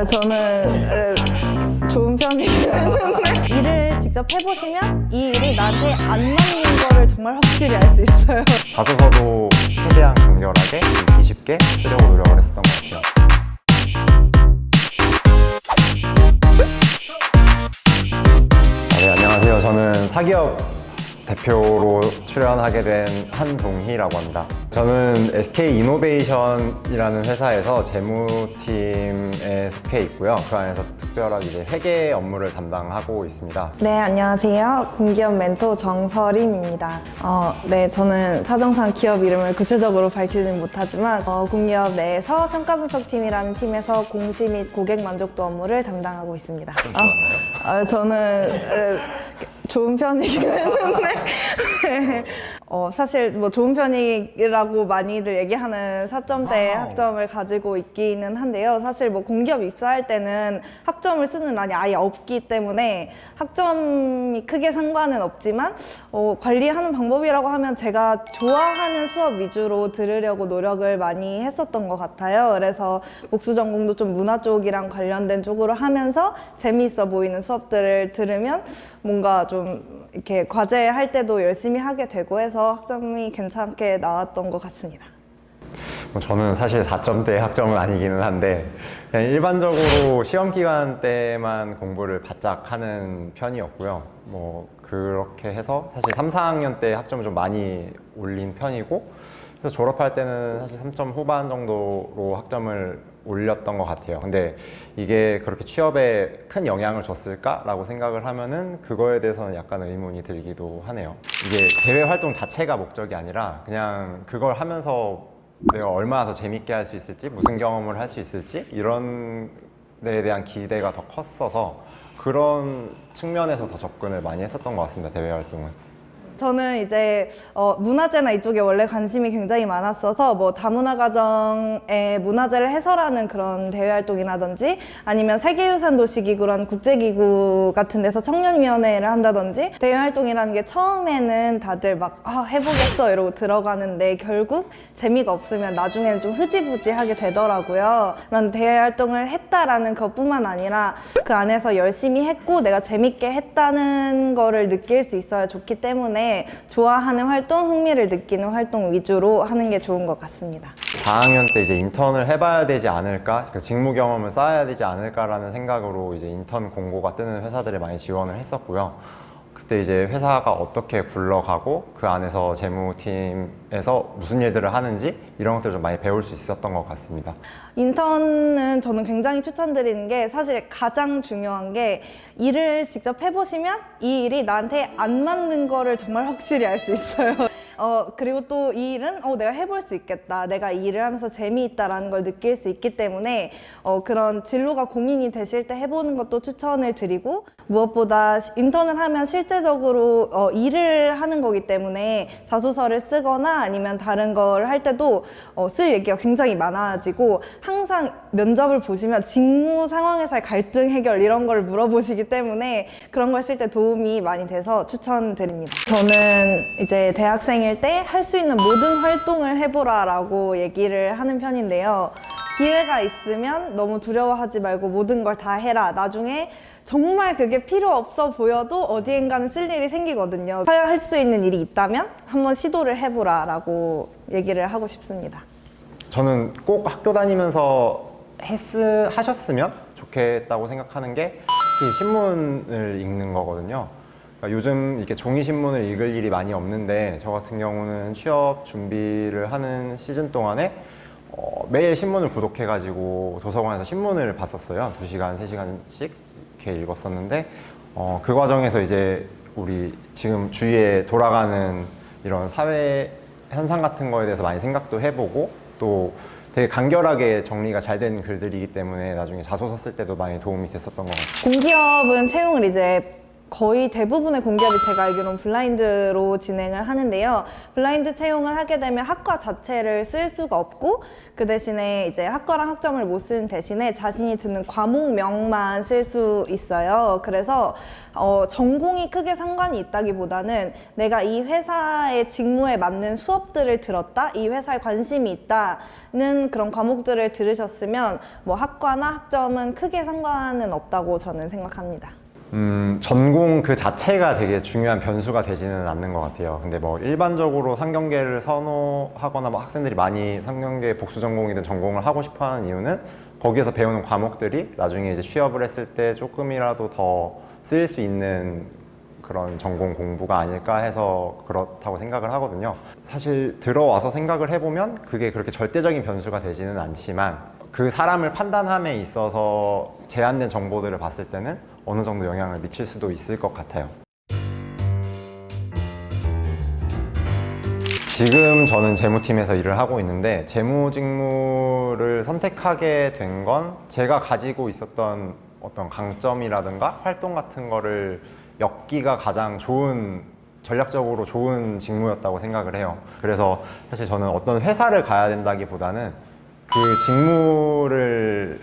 저는 좋은 편이긴 했는데 일을 직접 해보시면 이 일이 나한테 안 맞는 거를 정말 확실히 알 수 있어요. 자소서도 최대한 간결하게 읽기 쉽게 쓰려고 노력을 했었던 것 같아요. 네, 안녕하세요. 저는 사기업 대표로 출연하게 된 한동희라고 합니다. 저는 SK 이노베이션이라는 회사에서 재무팀에 속해 있고요. 그 안에서 특별하게 이제 회계 업무를 담당하고 있습니다. 네, 안녕하세요. 공기업 멘토 정서림입니다. 네, 저는 사정상 기업 이름을 구체적으로 밝히진 못하지만 공기업 내에서 평가분석팀이라는 팀에서 공시 및 고객 만족도 업무를 담당하고 있습니다. 저는 좋은 편이긴 했는데 네. 사실 뭐 좋은 편이라고 많이들 얘기하는 4점대 학점을 가지고 있기는 한데요. 사실 뭐 공기업 입사할 때는 학점을 쓰는 란이 아예 없기 때문에 학점이 크게 상관은 없지만 관리하는 방법이라고 하면 제가 좋아하는 수업 위주로 들으려고 노력을 많이 했었던 것 같아요. 그래서 복수 전공도 좀 문화 쪽이랑 관련된 쪽으로 하면서 재미있어 보이는 수업들을 들으면 뭔가 좀 이렇게 과제할 때도 열심히 하게 되고 해서 학점이 괜찮게 나왔던 것 같습니다. 저는 사실 4점대 학점은 아니기는 한데 그냥 일반적으로 시험 기간 때만 공부를 바짝 하는 편이었고요. 뭐 그렇게 해서 사실 3, 4학년 때 학점을 좀 많이 올린 편이고 그래서 졸업할 때는 사실 3점 후반 정도로 학점을 올렸던 것 같아요. 근데 이게 그렇게 취업에 큰 영향을 줬을까라고 생각을 하면은 그거에 대해서는 약간 의문이 들기도 하네요. 이게 대외 활동 자체가 목적이 아니라 그냥 그걸 하면서 내가 얼마나 더 재밌게 할 수 있을지, 무슨 경험을 할 수 있을지 이런 데에 대한 기대가 더 컸어서 그런 측면에서 더 접근을 많이 했었던 것 같습니다. 대외 활동은. 저는 이제 문화재나 이쪽에 원래 관심이 굉장히 많았어서 뭐 다문화가정의 문화재를 해설하는 그런 대외활동이라든지 아니면 세계유산도시기구란 국제기구 같은 데서 청년위원회를 한다든지 대외활동이라는 게 처음에는 다들 막 해보겠어 이러고 들어가는데 결국 재미가 없으면 나중에는 좀 흐지부지하게 되더라고요. 그런 대외활동을 했다라는 것뿐만 아니라 그 안에서 열심히 했고 내가 재밌게 했다는 거를 느낄 수 있어야 좋기 때문에 좋아하는 활동, 흥미를 느끼는 활동 위주로 하는 게 좋은 것 같습니다. 4학년 때 이제 인턴을 해봐야 되지 않을까, 그 직무 경험을 쌓아야 되지 않을까라는 생각으로 이제 인턴 공고가 뜨는 회사들에 많이 지원을 했었고요. 그때 이제 회사가 어떻게 굴러가고 그 안에서 재무팀에서 무슨 일들을 하는지 이런 것들을 좀 많이 배울 수 있었던 것 같습니다. 인턴은 저는 굉장히 추천드리는 게 사실 가장 중요한 게 일을 직접 해보시면 이 일이 나한테 안 맞는 거를 정말 확실히 알 수 있어요. 그리고 또 이 일은 내가 해볼 수 있겠다. 내가 이 일을 하면서 재미있다라는 걸 느낄 수 있기 때문에 그런 진로가 고민이 되실 때 해보는 것도 추천을 드리고 무엇보다 인턴을 하면 실제적으로 일을 하는 거기 때문에 자소서를 쓰거나 아니면 다른 걸 할 때도 쓸 얘기가 굉장히 많아지고 항상 면접을 보시면 직무 상황에서의 갈등 해결 이런 걸 물어보시기 때문에 그런 걸 쓸 때 도움이 많이 돼서 추천드립니다. 저는 이제 대학생일 때 할 수 있는 모든 활동을 해보라 라고 얘기를 하는 편인데요. 기회가 있으면 너무 두려워하지 말고 모든 걸 다 해라. 나중에 정말 그게 필요 없어 보여도 어디엔가는 쓸 일이 생기거든요. 할 수 있는 일이 있다면 한번 시도를 해보라 라고 얘기를 하고 싶습니다. 저는 꼭 학교 다니면서 하셨으면 좋겠다고 생각하는 게 특히 신문을 읽는 거거든요. 그러니까 요즘 이렇게 종이 신문을 읽을 일이 많이 없는데 저 같은 경우는 취업 준비를 하는 시즌 동안에 매일 신문을 구독해가지고 도서관에서 신문을 봤었어요. 2시간, 3시간씩 이렇게 읽었었는데 그 과정에서 이제 우리 지금 주위에 돌아가는 이런 사회 현상 같은 거에 대해서 많이 생각도 해보고 또 되게 간결하게 정리가 잘 된 글들이기 때문에 나중에 자소서 쓸 때도 많이 도움이 됐었던 것 같아요. 공기업은 채용을 이제 거의 대부분의 공기업이 제가 알기로는 블라인드로 진행을 하는데요. 블라인드 채용을 하게 되면 학과 자체를 쓸 수가 없고 그 대신에 이제 학과랑 학점을 못 쓰는 대신에 자신이 듣는 과목명만 쓸 수 있어요. 그래서 전공이 크게 상관이 있다기보다는 내가 이 회사의 직무에 맞는 수업들을 들었다, 이 회사에 관심이 있다는 그런 과목들을 들으셨으면 뭐 학과나 학점은 크게 상관은 없다고 저는 생각합니다. 전공 그 자체가 되게 중요한 변수가 되지는 않는 것 같아요. 근데 뭐 일반적으로 상경계를 선호하거나 뭐 학생들이 많이 상경계 복수 전공이든 전공을 하고 싶어 하는 이유는 거기에서 배우는 과목들이 나중에 이제 취업을 했을 때 조금이라도 더 쓰일 수 있는 그런 전공 공부가 아닐까 해서 그렇다고 생각을 하거든요. 사실 들어와서 생각을 해보면 그게 그렇게 절대적인 변수가 되지는 않지만 그 사람을 판단함에 있어서 제한된 정보들을 봤을 때는 어느 정도 영향을 미칠 수도 있을 것 같아요. 지금 저는 재무팀에서 일을 하고 있는데 재무 직무를 선택하게 된 건 제가 가지고 있었던 어떤 강점이라든가 활동 같은 거를 엮기가 가장 좋은, 전략적으로 좋은 직무였다고 생각을 해요. 그래서 사실 저는 어떤 회사를 가야 된다기보다는 그 직무를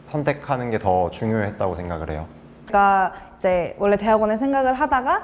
선택하는 게 더 중요했다고 생각을 해요. 제가 이제 원래 대학원에 생각을 하다가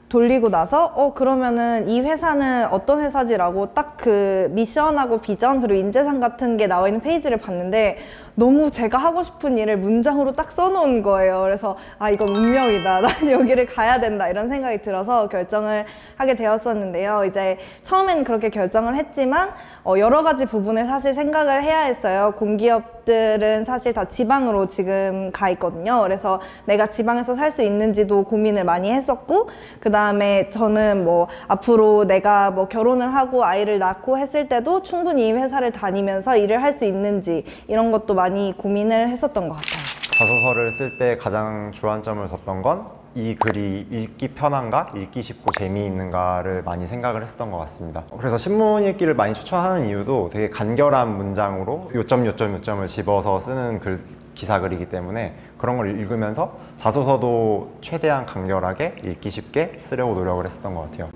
돌리고 나서 그러면은 이 회사는 어떤 회사지라고 딱 그 미션하고 비전 그리고 인재상 같은 게 나와 있는 페이지를 봤는데 너무 제가 하고 싶은 일을 문장으로 딱 써놓은 거예요. 그래서 이건 운명이다. 난 여기를 가야 된다. 이런 생각이 들어서 결정을 하게 되었었는데요. 이제 처음에는 그렇게 결정을 했지만 여러 가지 부분을 사실 생각을 해야 했어요. 공기업들은 사실 다 지방으로 지금 가 있거든요. 그래서 내가 지방에서 살 수 있는지도 고민을 많이 했었고 그 다음에 저는 뭐 앞으로 내가 뭐 결혼을 하고 아이를 낳고 했을 때도 충분히 이 회사를 다니면서 일을 할 수 있는지 이런 것도 많이 고민을 했었던 것 같아요. 자소서를 쓸 때 가장 주안점을 뒀던 건 이 글이 읽기 편한가, 읽기 쉽고 재미있는가를 많이 생각을 했었던 것 같습니다. 그래서 신문 읽기를 많이 추천하는 이유도 되게 간결한 문장으로 요점을 집어서 쓰는 기사 글이기 때문에 그런 걸 읽으면서 자소서도 최대한 간결하게 읽기 쉽게 쓰려고 노력을 했었던 것 같아요.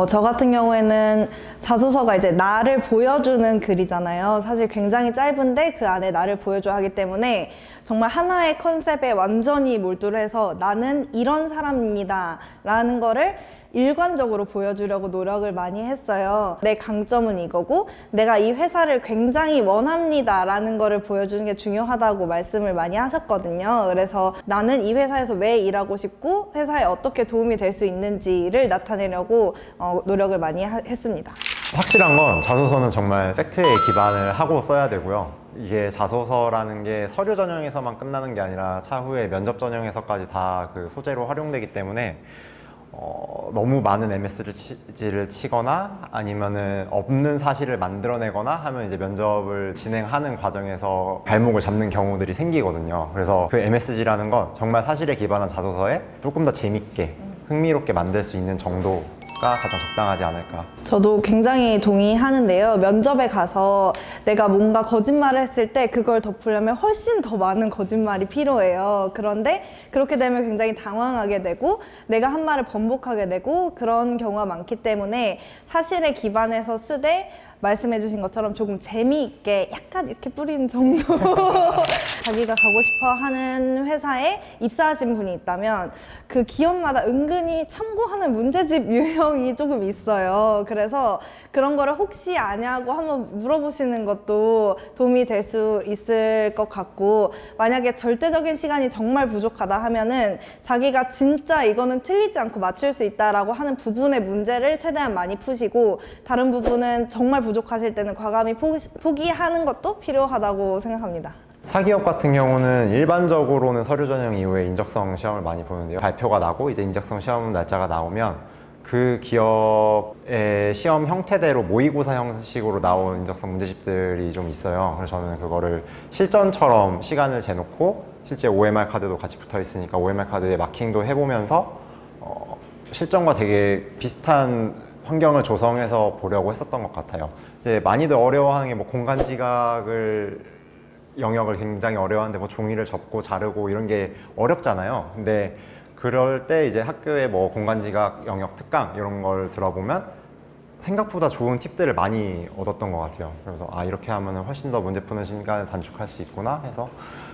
저 같은 경우에는 자소서가 이제 나를 보여주는 글이잖아요. 사실 굉장히 짧은데 그 안에 나를 보여줘야 하기 때문에 정말 하나의 컨셉에 완전히 몰두를 해서 나는 이런 사람입니다 라는 거를 일관적으로 보여주려고 노력을 많이 했어요. 내 강점은 이거고 내가 이 회사를 굉장히 원합니다 라는 거를 보여주는 게 중요하다고 말씀을 많이 하셨거든요. 그래서 나는 이 회사에서 왜 일하고 싶고 회사에 어떻게 도움이 될 수 있는지를 나타내려고 노력을 많이 했습니다. 확실한 건 자소서는 정말 팩트에 기반을 하고 써야 되고요. 이게 자소서라는 게 서류 전형에서만 끝나는 게 아니라 차후에 면접 전형에서까지 다 그 소재로 활용되기 때문에 너무 많은 MSG를 치거나 아니면은 없는 사실을 만들어내거나 하면 이제 면접을 진행하는 과정에서 발목을 잡는 경우들이 생기거든요. 그래서 그 MSG라는 건 정말 사실에 기반한 자소서에 조금 더 재밌게 흥미롭게 만들 수 있는 정도가 가장 적당하지 않을까. 저도 굉장히 동의하는데요. 면접에 가서 내가 뭔가 거짓말을 했을 때 그걸 덮으려면 훨씬 더 많은 거짓말이 필요해요. 그런데 그렇게 되면 굉장히 당황하게 되고 내가 한 말을 번복하게 되고 그런 경우가 많기 때문에 사실에 기반해서 쓰되 말씀해주신 것처럼 조금 재미있게 약간 이렇게 뿌리는 정도 자기가 가고 싶어 하는 회사에 입사하신 분이 있다면 그 기업마다 은근히 참고하는 문제집 유형이 조금 있어요. 그래서 그런 거를 혹시 아냐고 한번 물어보시는 것도 도움이 될 수 있을 것 같고 만약에 절대적인 시간이 정말 부족하다 하면은 자기가 진짜 이거는 틀리지 않고 맞출 수 있다라고 하는 부분의 문제를 최대한 많이 푸시고 다른 부분은 정말 부족하실 때는 과감히 포기하는 것도 필요하다고 생각합니다. 사기업 같은 경우는 일반적으로는 서류 전형 이후에 인적성 시험을 많이 보는데요. 발표가 나고 이제 인적성 시험 날짜가 나오면 그 기업의 시험 형태대로 모의고사 형식으로 나온 인적성 문제집들이 좀 있어요. 그래서 저는 그거를 실전처럼 시간을 재놓고 실제 OMR 카드도 같이 붙어 있으니까 OMR 카드에 마킹도 해보면서 실전과 되게 비슷한 환경을 조성해서 보려고 했었던 것 같아요. 이제 많이들 어려워하는 게 뭐 공간 지각을 영역을 굉장히 어려워하는데 뭐 종이를 접고 자르고 이런 게 어렵잖아요. 근데 그럴 때 이제 학교에 뭐 공간지각 영역 특강 이런 걸 들어보면 생각보다 좋은 팁들을 많이 얻었던 것 같아요. 그래서 아, 이렇게 하면 훨씬 더 문제 푸는 시간을 단축할 수 있구나 해서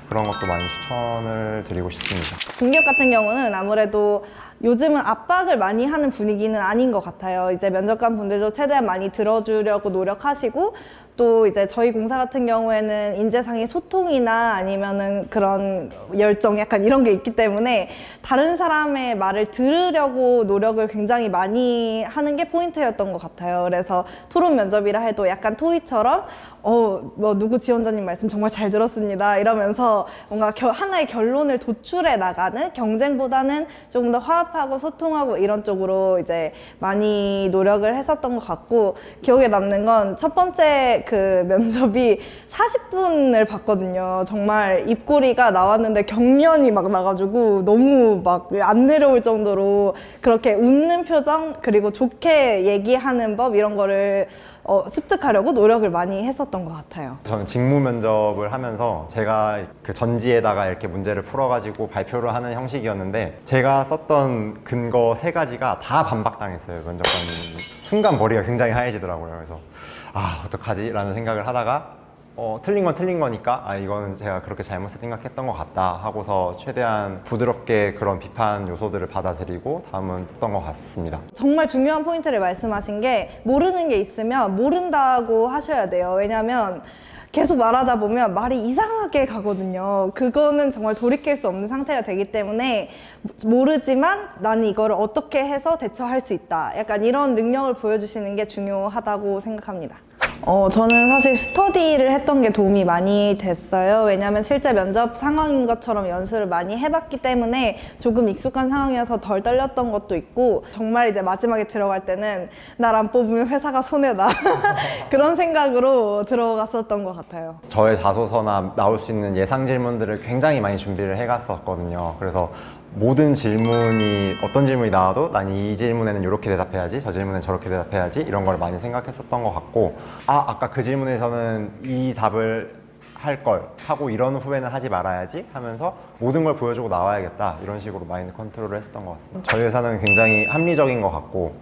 그런 것도 많이 추천을 드리고 싶습니다. 공기업 같은 경우는 아무래도 요즘은 압박을 많이 하는 분위기는 아닌 것 같아요. 이제 면접관 분들도 최대한 많이 들어주려고 노력하시고, 또 이제 저희 공사 같은 경우에는 인재상의 소통이나 아니면은 그런 열정 약간 이런 게 있기 때문에 다른 사람의 말을 들으려고 노력을 굉장히 많이 하는 게 포인트였던 것 같아요. 그래서 토론 면접이라 해도 약간 토의처럼 뭐 누구 지원자님 말씀 정말 잘 들었습니다 이러면서 뭔가 하나의 결론을 도출해 나가는, 경쟁보다는 조금 더 화합하고 소통하고 이런 쪽으로 이제 많이 노력을 했었던 것 같고, 기억에 남는 건 첫 번째 그 면접이 40분을 봤거든요. 정말 입꼬리가 나왔는데 경련이 막 나가지고 너무 막 안 내려올 정도로 그렇게 웃는 표정, 그리고 좋게 얘기하는 법 이런 거를 습득하려고 노력을 많이 했었던 것 같아요. 저는 직무 면접을 하면서 제가 그 전지에다가 이렇게 문제를 풀어가지고 발표를 하는 형식이었는데, 제가 썼던 근거 3가지가 다 반박당했어요. 면접관님 순간 머리가 굉장히 하얘지더라고요. 그래서 아, 어떡하지? 라는 생각을 하다가 틀린 건 틀린 거니까 이거는 제가 그렇게 잘못 생각했던 것 같다 하고서 최대한 부드럽게 그런 비판 요소들을 받아들이고 다음은 했던 것 같습니다. 정말 중요한 포인트를 말씀하신 게, 모르는 게 있으면 모른다고 하셔야 돼요. 왜냐면 계속 말하다 보면 말이 이상하게 가거든요. 그거는 정말 돌이킬 수 없는 상태가 되기 때문에 모르지만 나는 이거를 어떻게 해서 대처할 수 있다, 약간 이런 능력을 보여주시는 게 중요하다고 생각합니다. 저는 사실 스터디를 했던 게 도움이 많이 됐어요. 왜냐하면 실제 면접 상황인 것처럼 연습을 많이 해봤기 때문에 조금 익숙한 상황이어서 덜 떨렸던 것도 있고, 정말 이제 마지막에 들어갈 때는 날 안 뽑으면 회사가 손해다 그런 생각으로 들어갔었던 것 같아요. 저의 자소서나 나올 수 있는 예상 질문들을 굉장히 많이 준비를 해갔었거든요. 그래서 모든 질문이, 어떤 질문이 나와도 난 이 질문에는 이렇게 대답해야지, 저 질문에는 저렇게 대답해야지, 이런 걸 많이 생각했었던 것 같고, 아까 그 질문에서는 이 답을 할 걸 하고 이런 후회는 하지 말아야지 하면서 모든 걸 보여주고 나와야겠다, 이런 식으로 마인드 컨트롤을 했었던 것 같습니다. 저희 회사는 굉장히 합리적인 것 같고,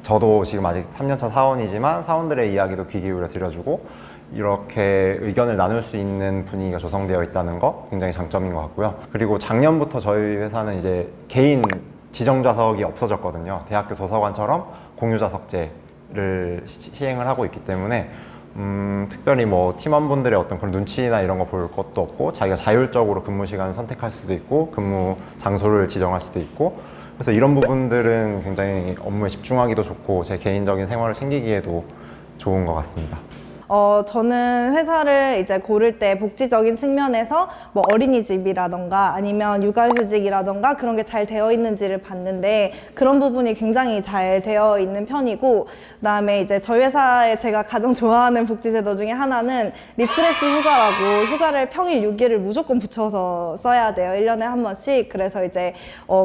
저도 지금 아직 3년차 사원이지만 사원들의 이야기도 귀 기울여 들어주고 이렇게 의견을 나눌 수 있는 분위기가 조성되어 있다는 거 굉장히 장점인 것 같고요. 그리고 작년부터 저희 회사는 이제 개인 지정 좌석이 없어졌거든요. 대학교 도서관처럼 공유 좌석제를 시행을 하고 있기 때문에 특별히 뭐 팀원분들의 어떤 그런 눈치나 이런 거 볼 것도 없고, 자기가 자율적으로 근무 시간을 선택할 수도 있고 근무 장소를 지정할 수도 있고, 그래서 이런 부분들은 굉장히 업무에 집중하기도 좋고 제 개인적인 생활을 챙기기에도 좋은 것 같습니다. 저는 회사를 이제 고를 때 복지적인 측면에서 뭐 어린이집이라던가 아니면 육아휴직이라던가 그런 게 잘 되어 있는지를 봤는데, 그런 부분이 굉장히 잘 되어 있는 편이고, 그다음에 이제 저희 회사에 제가 가장 좋아하는 복지제도 중에 하나는 리프레시 휴가라고, 휴가를 평일 6일을 무조건 붙여서 써야 돼요. 1년에 한 번씩. 그래서 이제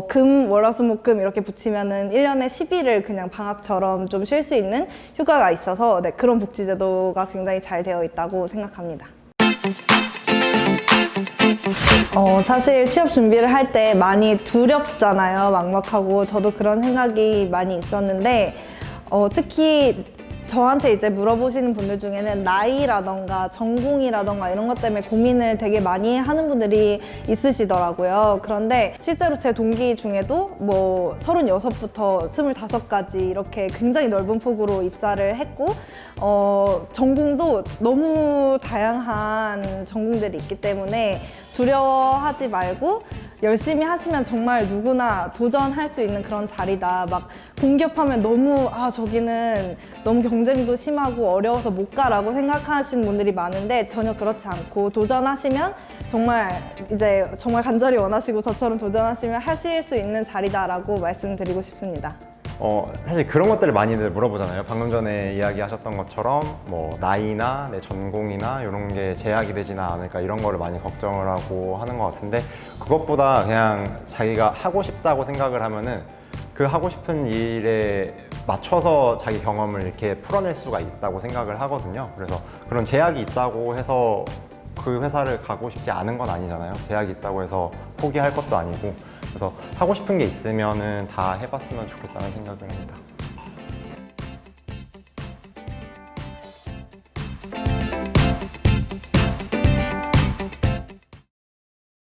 금, 월, 화, 수, 목, 금 이렇게 붙이면은 1년에 10일을 그냥 방학처럼 좀 쉴 수 있는 휴가가 있어서, 네, 그런 복지제도가 굉장히 잘 되어 있다고 생각합니다. 사실 취업 준비를 할 때 많이 두렵잖아요. 막막하고. 저도 그런 생각이 많이 있었는데, 특히 저한테 이제 물어보시는 분들 중에는 나이라던가 전공이라던가 이런 것 때문에 고민을 되게 많이 하는 분들이 있으시더라고요. 그런데 실제로 제 동기 중에도 뭐 36부터 25까지 이렇게 굉장히 넓은 폭으로 입사를 했고, 전공도 너무 다양한 전공들이 있기 때문에 두려워하지 말고 열심히 하시면 정말 누구나 도전할 수 있는 그런 자리다. 막 공기업하면 너무 저기는 너무 경쟁도 심하고 어려워서 못 가라고 생각하시는 분들이 많은데, 전혀 그렇지 않고 도전하시면 정말 이제 정말 간절히 원하시고 저처럼 도전하시면 하실 수 있는 자리다라고 말씀드리고 싶습니다. 사실 그런 것들을 많이들 물어보잖아요. 방금 전에 이야기하셨던 것처럼 뭐 나이나 내 전공이나 이런 게 제약이 되지는 않을까, 이런 거를 많이 걱정을 하고 하는 것 같은데, 그것보다 그냥 자기가 하고 싶다고 생각을 하면은 그 하고 싶은 일에 맞춰서 자기 경험을 이렇게 풀어낼 수가 있다고 생각을 하거든요. 그래서 그런 제약이 있다고 해서 그 회사를 가고 싶지 않은 건 아니잖아요. 제약이 있다고 해서 포기할 것도 아니고, 그래서 하고 싶은 게 있으면은 다 해봤으면 좋겠다는 생각을 합니다.